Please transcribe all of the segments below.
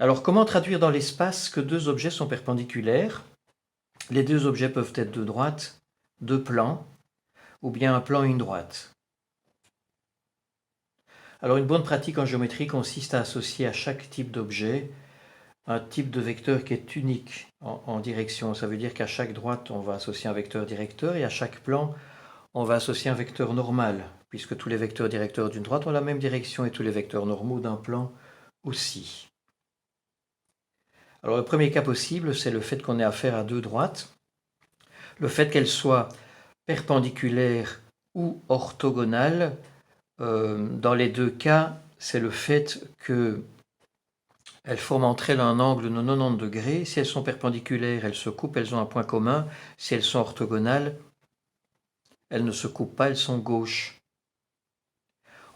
Alors, comment traduire dans l'espace que deux objets sont perpendiculaires? Les deux objets peuvent être deux droites, deux plans, ou bien un plan et une droite. Alors, une bonne pratique en géométrie consiste à associer à chaque type d'objet un type de vecteur qui est unique en direction. Ça veut dire qu'à chaque droite, on va associer un vecteur directeur et à chaque plan, on va associer un vecteur normal, puisque tous les vecteurs directeurs d'une droite ont la même direction et tous les vecteurs normaux d'un plan aussi. Alors le premier cas possible, c'est le fait qu'on ait affaire à deux droites. Le fait qu'elles soient perpendiculaires ou orthogonales, dans les deux cas, c'est le fait qu'elles forment entre elles un angle de 90 degrés. Si elles sont perpendiculaires, elles se coupent, elles ont un point commun. Si elles sont orthogonales, elles ne se coupent pas, elles sont gauches.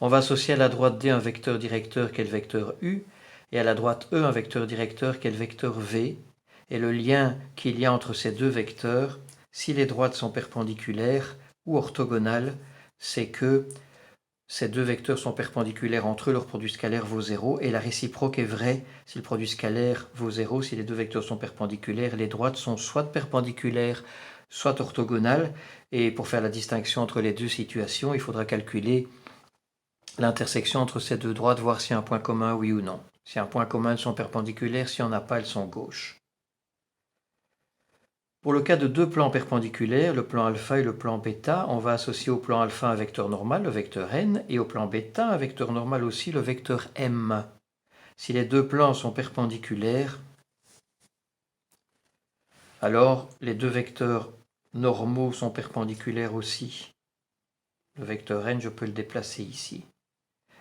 On va associer à la droite D un vecteur directeur qui est le vecteur U, et à la droite E un vecteur directeur qui est le vecteur V. Et le lien qu'il y a entre ces deux vecteurs, si les droites sont perpendiculaires ou orthogonales, c'est que ces deux vecteurs sont perpendiculaires entre eux, leur produit scalaire vaut 0, et la réciproque est vraie si le produit scalaire vaut 0. Si les deux vecteurs sont perpendiculaires, les droites sont soit perpendiculaires, soit orthogonales. Et pour faire la distinction entre les deux situations, il faudra calculer l'intersection entre ces deux droites, voir s'il y a un point commun, oui ou non. S'il y a un point commun, elles sont perpendiculaires, s'il n'y en a pas, elles sont gauches. Pour le cas de deux plans perpendiculaires, le plan alpha et le plan bêta, on va associer au plan alpha un vecteur normal, le vecteur n, et au plan bêta un vecteur normal aussi, le vecteur m. Si les deux plans sont perpendiculaires, alors les deux vecteurs normaux sont perpendiculaires aussi. Le vecteur n, je peux le déplacer ici.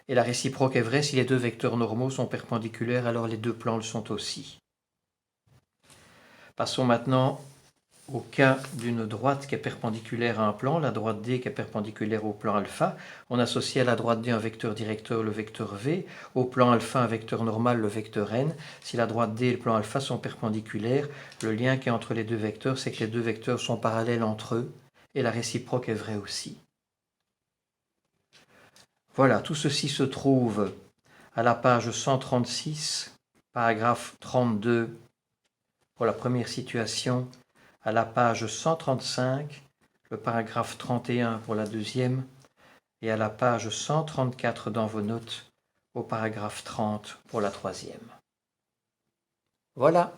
Et la réciproque est vraie, si les deux vecteurs normaux sont perpendiculaires, alors les deux plans le sont aussi. Passons maintenant au cas d'une droite qui est perpendiculaire à un plan, la droite D qui est perpendiculaire au plan alpha. On associe à la droite D un vecteur directeur, le vecteur V, au plan alpha un vecteur normal, le vecteur n. Si la droite D et le plan alpha sont perpendiculaires, le lien qui est entre les deux vecteurs, c'est que les deux vecteurs sont parallèles entre eux, et la réciproque est vraie aussi. Voilà, tout ceci se trouve à la page 136, paragraphe 32 pour la première situation, à la page 135, le paragraphe 31 pour la deuxième, et à la page 134 dans vos notes, au paragraphe 30 pour la troisième. Voilà.